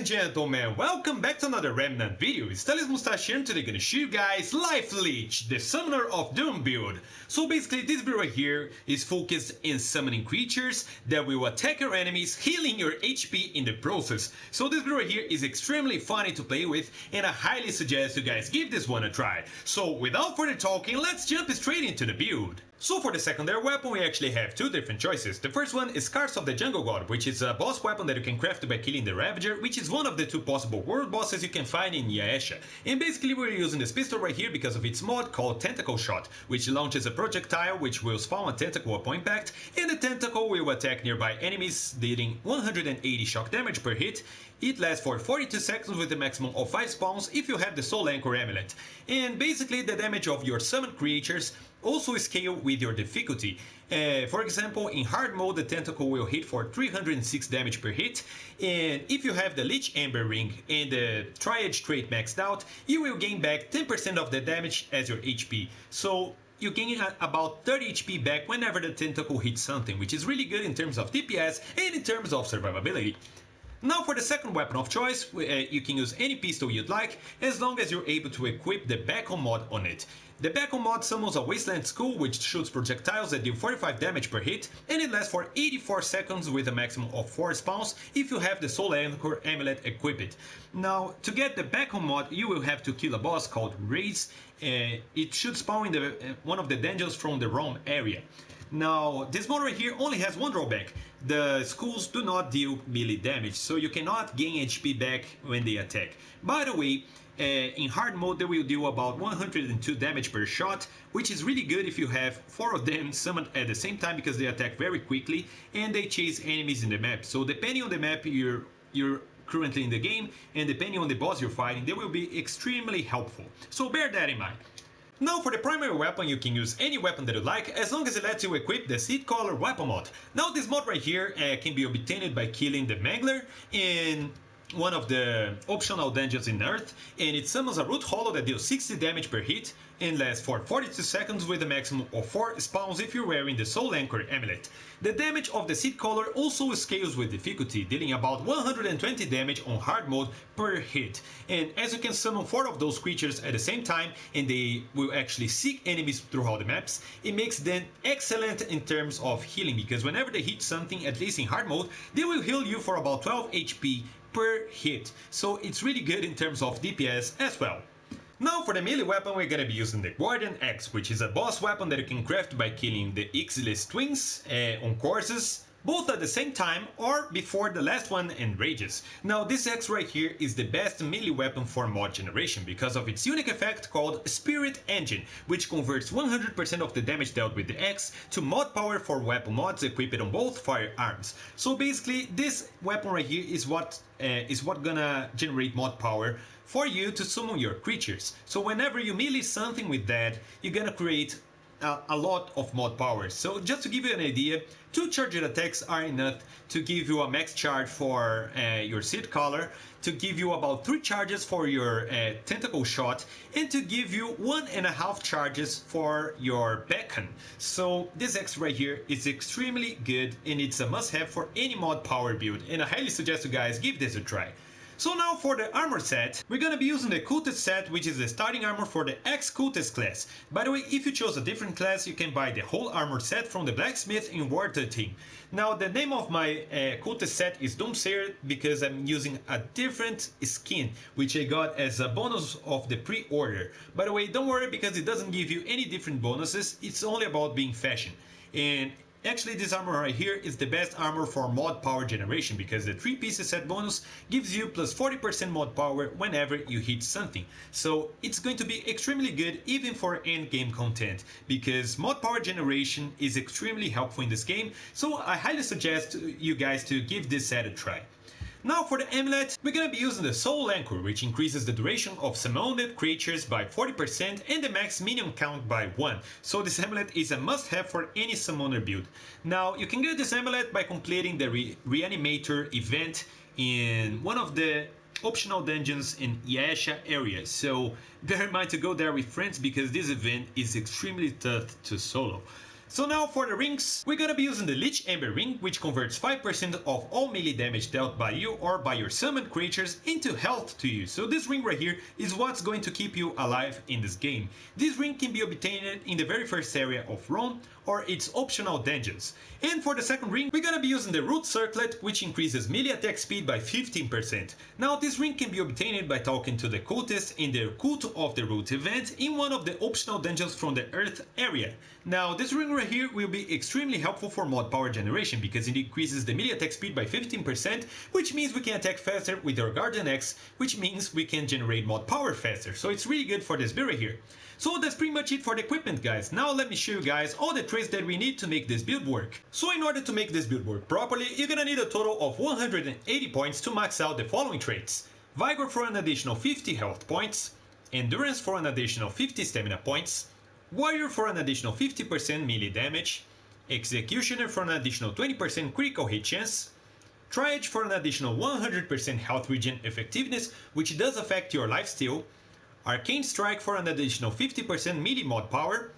gentlemen, welcome back to another Remnant video. It's Thales Moustache here and today I'm gonna show you guys Life Leech, the Summoner of Doom build. So basically this build right here is focused in summoning creatures that will attack your enemies, healing your HP in the process. So this build right here is extremely funny to play with and I highly suggest you guys give this one a try. So without further talking, let's jump straight into the build. So for the secondary weapon we actually have two different choices. The first one is Scars of the Jungle God, which is a boss weapon that you can craft by killing the Ravager, which is one of the two possible world bosses you can find in Yaesha. And basically we're using this pistol right here because of its mod called Tentacle Shot, which launches a projectile which will spawn a tentacle upon impact, and the tentacle will attack nearby enemies, dealing 180 shock damage per hit. It lasts for 42 seconds with a maximum of 5 spawns if you have the Soul Anchor Amulet. And basically the damage of your summoned creatures also scale with your difficulty. For example, in hard mode the tentacle will hit for 306 damage per hit, and if you have the Leech Amber Ring and the Triad trait maxed out, you will gain back 10% of the damage as your HP. So you gain about 30 HP back whenever the tentacle hits something, which is really good in terms of DPS and in terms of survivability. Now for the second weapon of choice, you can use any pistol you'd like, as long as you're able to equip the Beckon mod on it. The Beckon mod summons a Wasteland Skull which shoots projectiles that deal 45 damage per hit, and it lasts for 84 seconds with a maximum of 4 spawns if you have the Soul Anchor Amulet equipped. Now, to get the Beckon mod, you will have to kill a boss called Raze. It should spawn in one of the dungeons from the Rome area. Now, this mod right here only has one drawback. The skulls do not deal melee damage, so you cannot gain HP back when they attack. By the way, in hard mode they will deal about 102 damage per shot, which is really good if you have 4 of them summoned at the same time because they attack very quickly and they chase enemies in the map. So depending on the map you're currently in the game and depending on the boss you're fighting, they will be extremely helpful. So bear that in mind. Now for the primary weapon, you can use any weapon that you like as long as it lets you equip the Seed Caller weapon mod. Now this mod right here can be obtained by killing the Mangler in one of the optional dungeons in Earth, and it summons a Root Hollow that deals 60 damage per hit and lasts for 42 seconds with a maximum of 4 spawns if you're wearing the Soul Anchor Amulet. The damage of the Seed Caller also scales with difficulty, dealing about 120 damage on hard mode per hit. And as you can summon 4 of those creatures at the same time and they will actually seek enemies throughout the maps, it makes them excellent in terms of healing, because whenever they hit something, at least in hard mode, they will heal you for about 12 HP per hit. So it's really good in terms of DPS as well. Now for the melee weapon we're gonna be using the Guardian Axe, which is a boss weapon that you can craft by killing the Ixalis twins on courses, both at the same time or before the last one enrages. Now this axe right here is the best melee weapon for mod generation because of its unique effect called Spirit Engine, which converts 100% of the damage dealt with the axe to mod power for weapon mods equipped on both firearms. So basically this weapon right here is what gonna generate mod power for you to summon your creatures. So whenever you melee something with that, you're gonna create a lot of mod power. So just to give you an idea, 2 charged attacks are enough to give you a max charge for your Seed Caller, to give you about 3 charges for your Tentacle Shot, and to give you 1.5 charges for your Beckon. So this X right here is extremely good and it's a must-have for any mod power build, and I highly suggest you guys give this a try. So now for the armor set, we're gonna be using the Cultist set, which is the starting armor for the X-Cultist class. By the way, if you chose a different class, you can buy the whole armor set from the Blacksmith in War 13. Now the name of my Cultist set is Doomsayer because I'm using a different skin, which I got as a bonus of the pre-order. By the way, don't worry because it doesn't give you any different bonuses, it's only about being fashion. And actually this armor right here is the best armor for mod power generation because the 3 pieces set bonus gives you plus 40% mod power whenever you hit something. So it's going to be extremely good even for end game content because mod power generation is extremely helpful in this game, so I highly suggest you guys to give this set a try. Now for the amulet, we're gonna be using the Soul Anchor, which increases the duration of summoned creatures by 40% and the max minion count by 1. So this amulet is a must-have for any summoner build. Now you can get this amulet by completing the Reanimator event in one of the optional dungeons in Yaesha area. So bear in mind to go there with friends because this event is extremely tough to solo. So now for the rings, we're gonna be using the Leech Amber ring, which converts 5% of all melee damage dealt by you or by your summoned creatures into health to you. So this ring right here is what's going to keep you alive in this game. This ring can be obtained in the very first area of Rome or its optional dungeons. And for the second ring, we're gonna be using the Root Circlet, which increases melee attack speed by 15%. Now this ring can be obtained by talking to the cultists in the Cult of the Root event in one of the optional dungeons from the Earth area. Now this ring right here will be extremely helpful for mod power generation because it increases the melee attack speed by 15%, which means we can attack faster with our Guardian Axe, which means we can generate mod power faster. So it's really good for this build right here. So that's pretty much it for the equipment, guys. Now let me show you guys all the traits that we need to make this build work. So in order to make this build work properly, you're gonna need a total of 180 points to max out the following traits: Vigor for an additional 50 health points, Endurance for an additional 50 stamina points, Warrior for an additional 50% melee damage, Executioner for an additional 20% critical hit chance, Triage for an additional 100% health regen effectiveness, which does affect your lifesteal, Arcane Strike for an additional 50% melee mod power,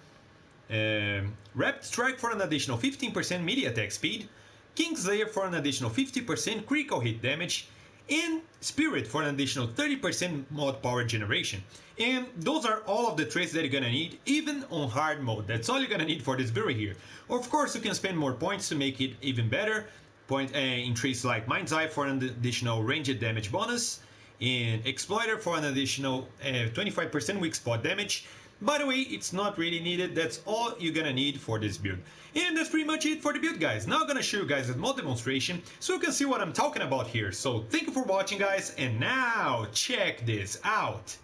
Rapid Strike for an additional 15% melee attack speed, Kingslayer for an additional 50% critical hit damage, and Spirit for an additional 30% mod power generation. And those are all of the traits that you're gonna need, even on hard mode. That's all you're gonna need for this build right here. Of course, you can spend more points to make it even better. In traits like Mind's Eye for an additional ranged damage bonus, and Exploiter for an additional 25% weak spot damage. By the way, it's not really needed. That's all you're gonna need for this build. And that's pretty much it for the build, guys. Now I'm gonna show you guys a mod demonstration so you can see what I'm talking about here. So thank you for watching, guys, and now check this out.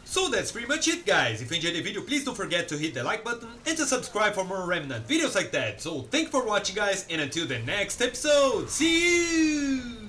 So that's pretty much it, guys. If you enjoyed the video, please don't forget to hit the like button and to subscribe for more Remnant videos like that. So thank you for watching, guys, and until the next episode, see you!